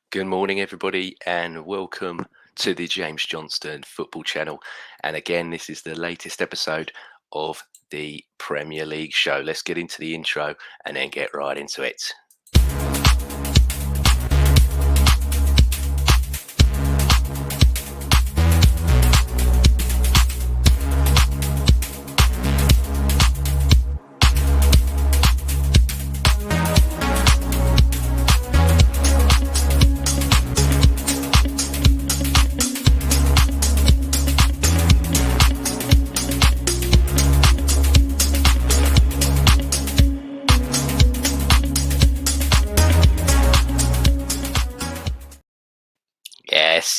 Good morning, everybody, and welcome to the James Johnstone Football Channel. And again, this is the latest episode of the Premier League show. Let's get into the intro and then get right into it.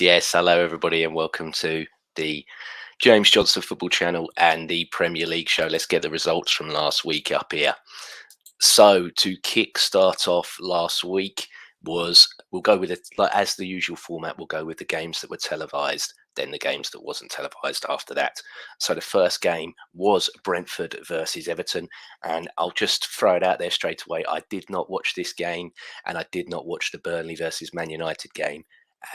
Yes. Hello, everybody, and welcome to the James Johnstone Football Channel and the Premier League show. Let's get the results from last week up here. So to kick start off last week we'll go with it like as the usual format. We'll go with the games that were televised, then the games that wasn't televised after that. So the first game was Brentford versus Everton, and I'll just throw it out there straight away. I did not watch this game, and I did not watch the Burnley versus Man United game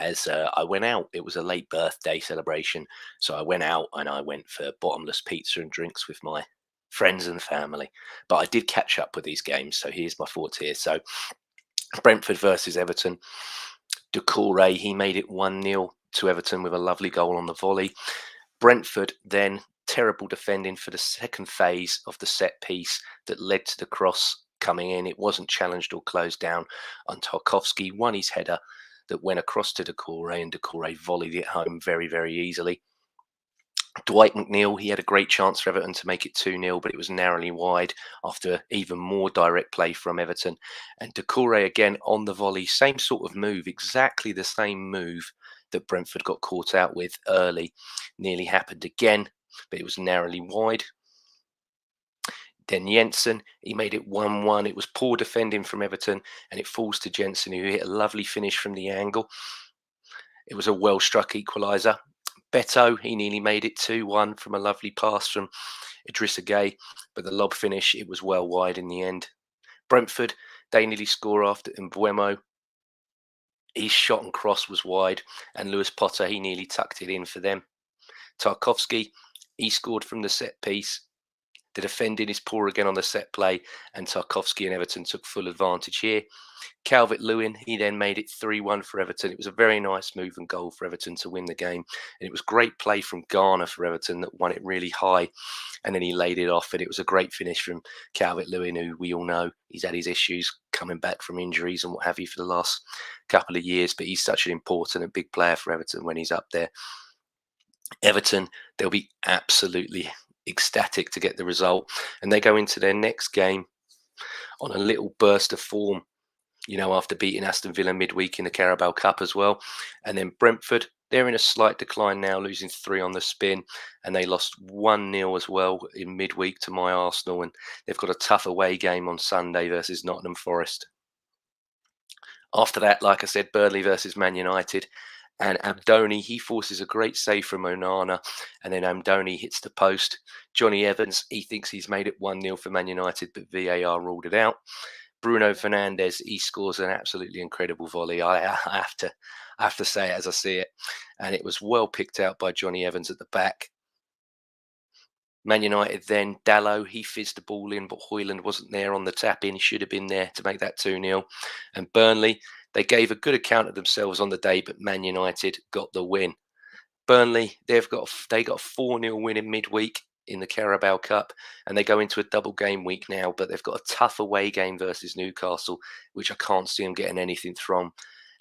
as I went out. It was a late birthday celebration, so I went out and I went for bottomless pizza and drinks with my friends and family. But I did catch up with these games, so here's my thoughts here. So Brentford versus Everton. Doucouré, he made it 1-0 to Everton with a lovely goal on the volley. Brentford then terrible defending for the second phase of the set piece that led to the cross coming in. It wasn't challenged or closed down, and Tarkowski won his header that went across to Doucouré, and Doucouré volleyed it home very, very easily. Dwight McNeil, he had a great chance for Everton to make it 2-0, but it was narrowly wide after even more direct play from Everton. And Doucouré again on the volley, same sort of move, exactly the same move that Brentford got caught out with early. Nearly happened again, but it was narrowly wide. Then Jensen, he made it 1-1. It was poor defending from Everton, and it falls to Jensen, who hit a lovely finish from the angle. It was a well-struck equaliser. Beto, he nearly made it 2-1 from a lovely pass from Idrissa Gueye, but the lob finish, it was well wide in the end. Brentford, they nearly score after Mbuemo. His shot and cross was wide, and Lewis Potter, he nearly tucked it in for them. Tarkowski, he scored from the set piece. The defending is poor again on the set play, and Tarkowski and Everton took full advantage here. Calvert-Lewin, he then made it 3-1 for Everton. It was a very nice move and goal for Everton to win the game. And it was great play from Garner for Everton that won it really high. And then he laid it off, and it was a great finish from Calvert-Lewin, who we all know he's had his issues coming back from injuries and what have you for the last couple of years. But he's such an important and big player for Everton when he's up there. Everton, they'll be absolutely ecstatic to get the result, and they go into their next game on a little burst of form, after beating Aston Villa midweek in the Carabao Cup as well. And then Brentford, they're in a slight decline now, losing 3 on the spin, and they lost 1-0 as well in midweek to my Arsenal, and they've got a tough away game on Sunday versus Nottingham Forest. After that, like I said, Burnley versus Man United. And Amdoni, he forces a great save from Onana, and then Amdoni hits the post. Johnny Evans, he thinks he's made it 1-0 for Man United, but VAR ruled it out. Bruno Fernandes, he scores an absolutely incredible volley. I have to say it as I see it, and it was well picked out by Johnny Evans at the back. Man United then, Dalot, he fizzed the ball in, but Højlund wasn't there on the tap in. He should have been there to make that 2-0. And Burnley, they gave a good account of themselves on the day, but Man United got the win. Burnley, they got a 4-0 win in midweek in the Carabao Cup, and they go into a double game week now, but they've got a tough away game versus Newcastle, which I can't see them getting anything from.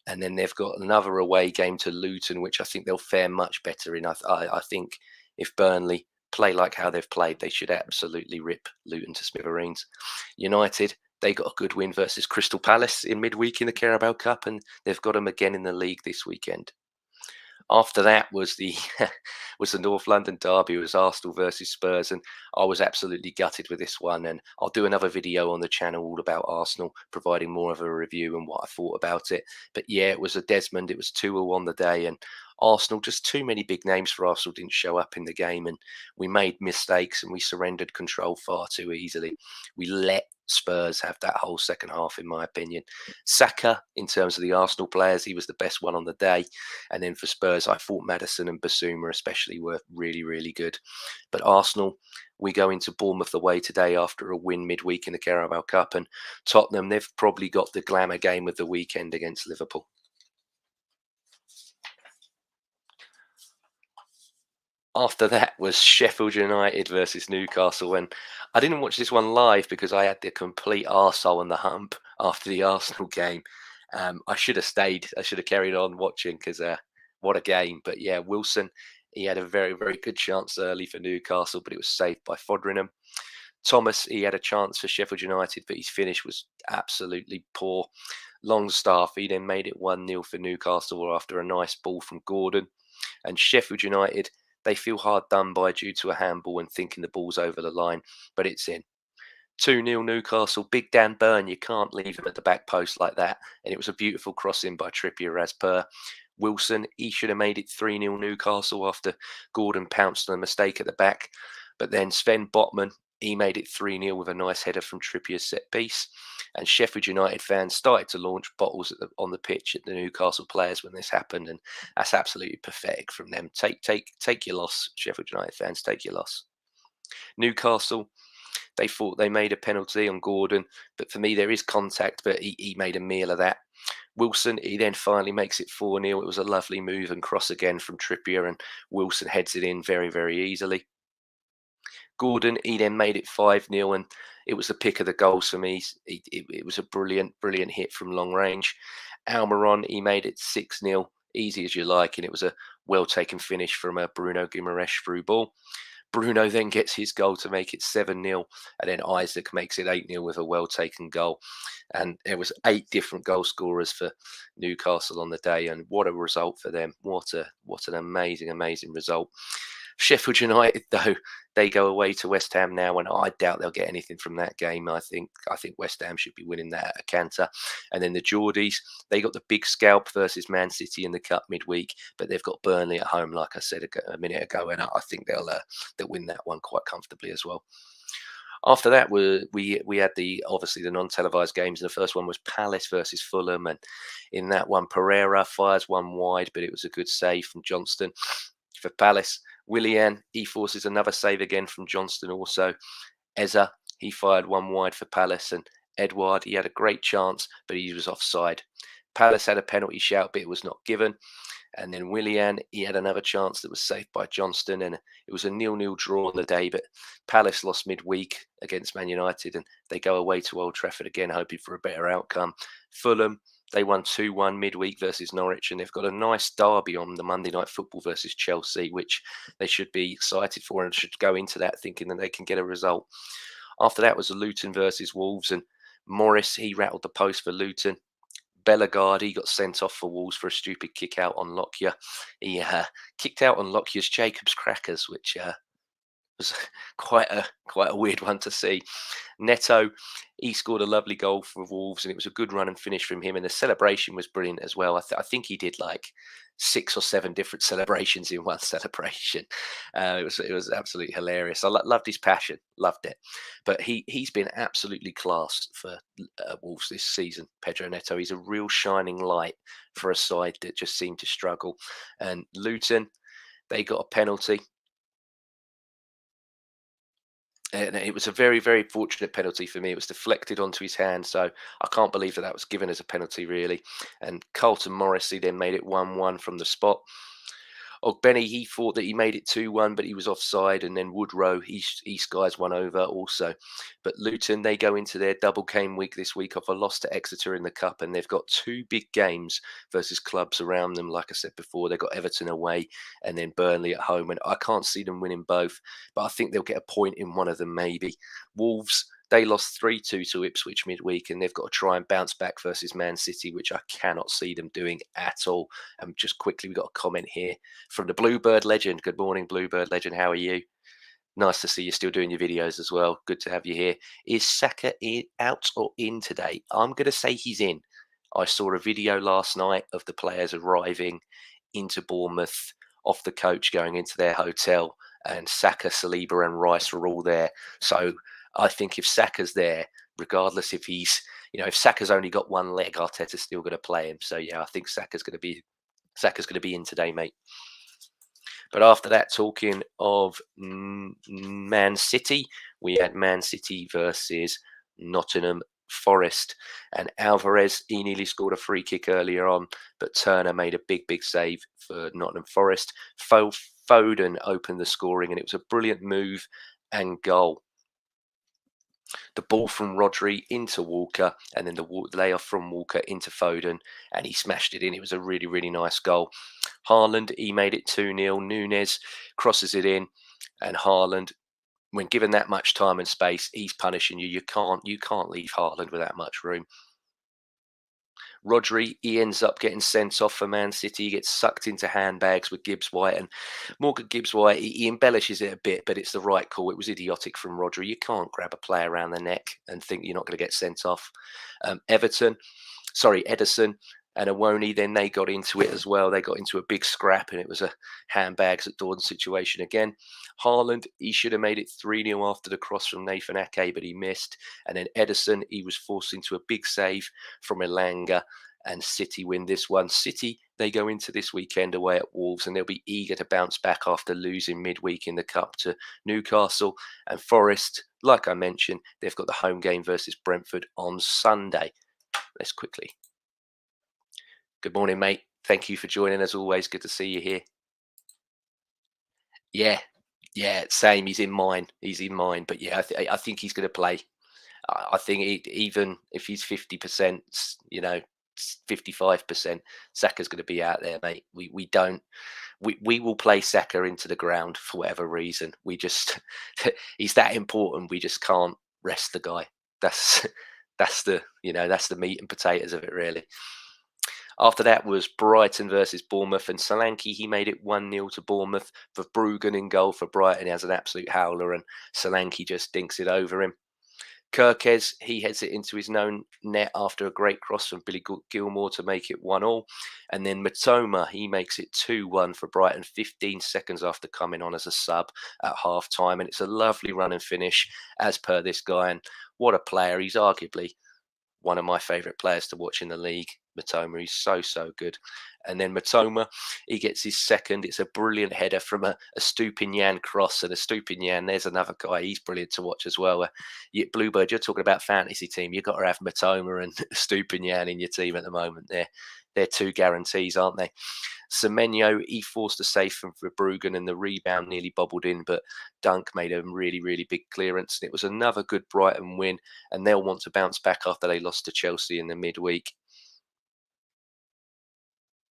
And then they've got another away game to Luton, which I think they'll fare much better in. I think if Burnley play like how they've played, they should absolutely rip Luton to smithereens. United, they got a good win versus Crystal Palace in midweek in the Carabao Cup, and they've got them again in the league this weekend. After that was the North London derby. It was Arsenal versus Spurs, and I was absolutely gutted with this one. And I'll do another video on the channel all about Arsenal, providing more of a review and what I thought about it. But yeah, it was a Desmond. It was 2-0 on the day, and Arsenal, just too many big names for Arsenal didn't show up in the game, and we made mistakes and we surrendered control far too easily. We let Spurs have that whole second half, in my opinion. Saka, in terms of the Arsenal players, he was the best one on the day. And then for Spurs, I thought Maddison and Basuma especially were really, really good. But Arsenal, we go into Bournemouth away today after a win midweek in the Carabao Cup, and Tottenham, they've probably got the glamour game of the weekend against Liverpool. After that was Sheffield United versus Newcastle, and I didn't watch this one live because I had the complete arsehole on the hump after the Arsenal game. I should have stayed. I should have carried on watching because what a game. But yeah, Wilson, he had a very, very good chance early for Newcastle, but it was saved by Foderingham. Thomas, he had a chance for Sheffield United, but his finish was absolutely poor. Longstaff, he then made it 1-0 for Newcastle after a nice ball from Gordon. And Sheffield United, they feel hard done by due to a handball and thinking the ball's over the line, but it's in. 2-0 Newcastle. Big Dan Burn, you can't leave him at the back post like that. And it was a beautiful crossing by Trippier as per. Wilson, he should have made it 3-0 Newcastle after Gordon pounced on a mistake at the back. But then Sven Botman, he made it 3-0 with a nice header from Trippier's set piece. And Sheffield United fans started to launch bottles on the pitch at the Newcastle players when this happened. And that's absolutely pathetic from them. Take your loss, Sheffield United fans, take your loss. Newcastle, they thought they made a penalty on Gordon, but for me, there is contact, but he made a meal of that. Wilson, he then finally makes it 4-0. It was a lovely move and cross again from Trippier, and Wilson heads it in very, very easily. Gordon, he then made it 5-0, and it was the pick of the goals for me. It was a brilliant, brilliant hit from long range. Almiron, he made it 6-0, easy as you like, and it was a well taken finish from a Bruno Guimaraes through ball. Bruno then gets his goal to make it 7-0, and then Isaac makes it 8-0 with a well taken goal. And there was 8 different goal scorers for Newcastle on the day, and what a result for them! What an amazing, amazing result. Sheffield United, though, they go away to West Ham now, and I doubt they'll get anything from that game. I think West Ham should be winning that at a canter. And then the Geordies, they got the big scalp versus Man City in the cup midweek, but they've got Burnley at home, like I said a minute ago, and I think they'll win that one quite comfortably as well. After that, we had obviously the non-televised games, and the first one was Palace versus Fulham, and in that one, Pereira fires one wide, but it was a good save from Johnston for Palace. Willian, he forces another save again from Johnston also. Eza, he fired one wide for Palace, and Edouard, he had a great chance, but he was offside. Palace had a penalty shout, but it was not given. And then Willian, he had another chance that was saved by Johnston, and it was a 0-0 draw on the day. But Palace lost midweek against Man United, and they go away to Old Trafford again, hoping for a better outcome. Fulham, they won 2-1 midweek versus Norwich, and they've got a nice derby on the Monday Night Football versus Chelsea, which they should be excited for and should go into that thinking that they can get a result. After that was Luton versus Wolves, and Morris, he rattled the post for Luton. Bellegarde, he got sent off for Wolves for a stupid kick out on Lockyer. He kicked out on Lockyer's Jacobs crackers, which was quite a weird one to see. Neto, he scored a lovely goal for Wolves, and it was a good run and finish from him. And the celebration was brilliant as well. I think he did like 6 or 7 different celebrations in one celebration. It was absolutely hilarious. I loved his passion, loved it. But he's been absolutely class for Wolves this season. Pedro Neto, he's a real shining light for a side that just seemed to struggle. And Luton, they got a penalty. And it was a very, very fortunate penalty for me. It was deflected onto his hand, so I can't believe that was given as a penalty, really. And Carlton Morrissey then made it 1-1 from the spot. Ogbeni, he thought that he made it 2-1, but he was offside. And then Woodrow, he skies one over also. But Luton, they go into their double game week this week off a loss to Exeter in the Cup, and they've got 2 big games versus clubs around them. Like I said before, they've got Everton away and then Burnley at home, and I can't see them winning both, but I think they'll get a point in one of them maybe. Wolves, they lost 3-2 to Ipswich midweek, and they've got to try and bounce back versus Man City, which I cannot see them doing at all. And just quickly, we got a comment here from the Bluebird Legend. Good morning, Bluebird Legend. How are you? Nice to see you still doing your videos as well. Good to have you here. Is Saka out or in today? I'm going to say he's in. I saw a video last night of the players arriving into Bournemouth off the coach going into their hotel, and Saka, Saliba, and Rice were all there. So I think if Saka's there, regardless if he's, if Saka's only got one leg, Arteta's still going to play him. So yeah, I think Saka's going to be in today, mate. But after that, talking of Man City, we had Man City versus Nottingham Forest. And Alvarez, he nearly scored a free kick earlier on, but Turner made a big save for Nottingham Forest. Foden opened the scoring, and it was a brilliant move and goal. The ball from Rodri into Walker, and then the layoff from Walker into Foden, and he smashed it in. It was a really nice goal. Haaland, he made it 2-0. Nunes crosses it in, and Haaland, when given that much time and space, he's punishing you. You can't leave Haaland with that much room. Rodri, he ends up getting sent off for Man City. He gets sucked into handbags with Gibbs White, and Morgan Gibbs White, he embellishes it a bit, but it's the right call. It was idiotic from Rodri. You can't grab a player around the neck and think you're not going to get sent off. Ederson and Awoni, then they got into it as well. They got into a big scrap, and it was a handbags at dawn situation again. Haaland, he should have made it 3-0 after the cross from Nathan Ake, but he missed. And then Ederson, he was forced into a big save from Elanga, and City win this one. City, they go into this weekend away at Wolves, and they'll be eager to bounce back after losing midweek in the Cup to Newcastle. And Forest, like I mentioned, they've got the home game versus Brentford on Sunday. Let's quickly. Good morning, mate. Thank you for joining. As always, good to see you here. Yeah, same. He's in mine. But yeah, I think he's going to play. I think even if he's 50%, 55%, Saka's going to be out there, mate. We will play Saka into the ground for whatever reason. We just he's that important. We just can't rest the guy. That's the meat and potatoes of it, really. After that was Brighton versus Bournemouth, and Solanke, he made it 1-0 to Bournemouth. For Bruggen in goal for Brighton, he has an absolute howler, and Solanke just dinks it over him. Kirkez, he heads it into his known net after a great cross from Billy Gilmore to make it 1-1. And then Matoma, he makes it 2-1 for Brighton 15 seconds after coming on as a sub at half-time. And it's a lovely run and finish as per this guy. And what a player. He's arguably one of my favourite players to watch in the league. Matoma, he's so good. And then Matoma, he gets his second. It's a brilliant header from a Stupinian cross, and a Stupinian, there's another guy, he's brilliant to watch as well. Bluebird, you're talking about fantasy team, you've got to have Matoma and Stupinian in your team at the moment. They're two guarantees, aren't they? Semenyo, he forced a save from Verbruggen, and the rebound nearly bobbled in, but Dunk made a really big clearance. And it was another good Brighton win, and they'll want to bounce back after they lost to Chelsea in the midweek.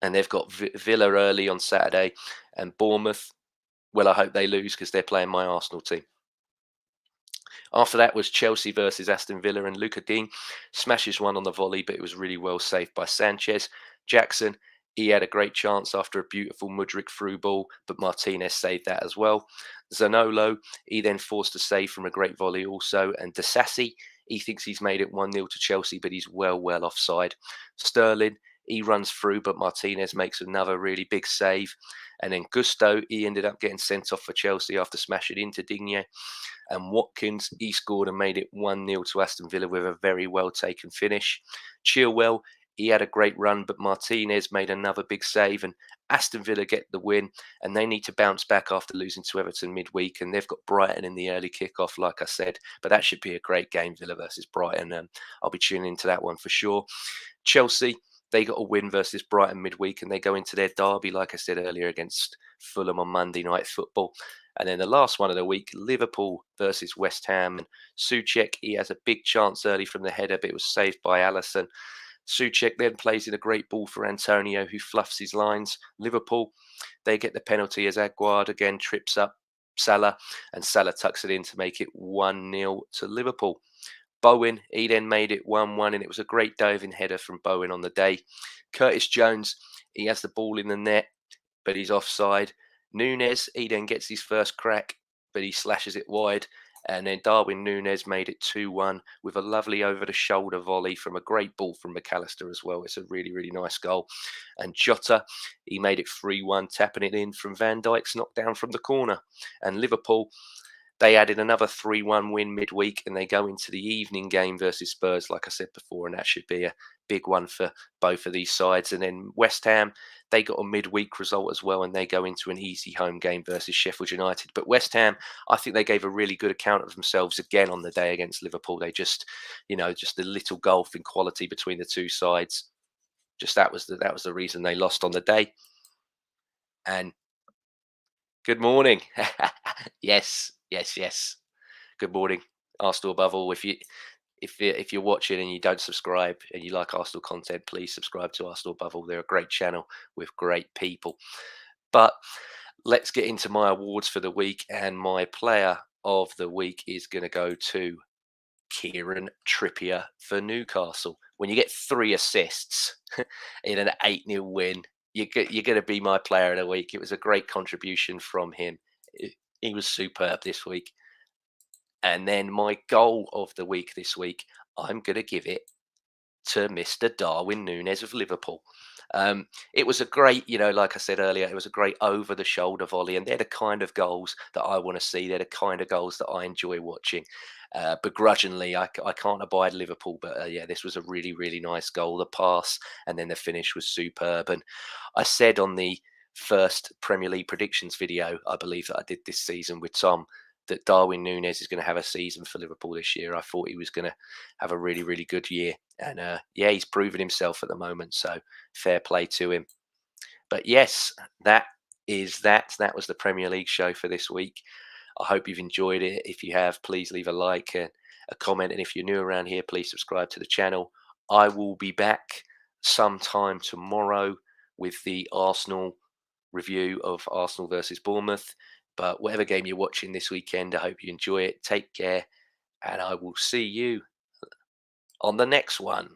And they've got Villa early on Saturday, and Bournemouth, well, I hope they lose because they're playing my Arsenal team. After that was Chelsea versus Aston Villa, and Luca Dean smashes one on the volley, but it was really well saved by Sanchez. Jackson, he had a great chance after a beautiful Mudryk through ball, but Martinez saved that as well. Zanolo, he then forced a save from a great volley also, and Disasi, he thinks he's made it 1-0 to Chelsea, but he's well offside. Sterling, he runs through, but Martinez makes another really big save. And then Gusto, he ended up getting sent off for Chelsea after smashing into Digne. And Watkins, he scored and made it 1-0 to Aston Villa with a very well taken finish. Chilwell, he had a great run, but Martinez made another big save, and Aston Villa get the win, and they need to bounce back after losing to Everton midweek, and they've got Brighton in the early kickoff, like I said, but that should be a great game, Villa versus Brighton. I'll be tuning into that one for sure. Chelsea, they got a win versus Brighton midweek, and they go into their derby, like I said earlier, against Fulham on Monday Night Football. And then the last one of the week, Liverpool versus West Ham. And Souček, he has a big chance early from the header, but it was saved by Alisson. Souček then plays in a great ball for Antonio, who fluffs his lines. Liverpool, they get the penalty as Aguerd again trips up Salah, and Salah tucks it in to make it 1-0 to Liverpool. Bowen, he then made it 1-1, and it was a great diving header from Bowen on the day. Curtis Jones, he has the ball in the net, but he's offside. Nunes, he then gets his first crack, but he slashes it wide. And then Darwin Núñez made it 2-1 with a lovely over-the-shoulder volley from a great ball from McAllister as well. It's a really, really nice goal. And Jota, he made it 3-1, tapping it in from Van Dijk's knockdown from the corner. And Liverpool, they added another 3-1 win midweek, and they go into the evening game versus Spurs, like I said before, and that should be a big one for both of these sides. And then West Ham, they got a midweek result as well, and they go into an easy home game versus Sheffield United. But West Ham, I think they gave a really good account of themselves again on the day against Liverpool. They just, just a little gulf in quality between the two sides. Just that was the reason they lost on the day. And good morning. Yes, yes, yes. Good morning, Arsenal above all. If you're watching and you don't subscribe and you like Arsenal content, please subscribe to Arsenal above all. They're a great channel with great people. But let's get into my awards for the week, and my player of the week is going to go to Kieran Trippier for Newcastle. When you get 3 assists in an 8-0 win, you're going to be my player of the week. It was a great contribution from him. He was superb this week. And then my goal of the week this week, I'm going to give it to Mr. Darwin Núñez of Liverpool. It was a great, like I said earlier, it was a great over-the-shoulder volley, and they're the kind of goals that I want to see. They're the kind of goals that I enjoy watching. Begrudgingly, I can't abide Liverpool, but yeah, this was a really, really nice goal. The pass and then the finish was superb. And I said on the first Premier League predictions video, I believe that I did this season with Tom, that Darwin Núñez is going to have a season for Liverpool this year. I thought he was going to have a really, really good year. And yeah, he's proven himself at the moment. So fair play to him. But yes, that is that. That was the Premier League show for this week. I hope you've enjoyed it. If you have, please leave a like and a comment. And if you're new around here, please subscribe to the channel. I will be back sometime tomorrow with the Arsenal review of Arsenal versus Bournemouth. But whatever game you're watching this weekend, I hope you enjoy it. Take care, and I will see you on the next one.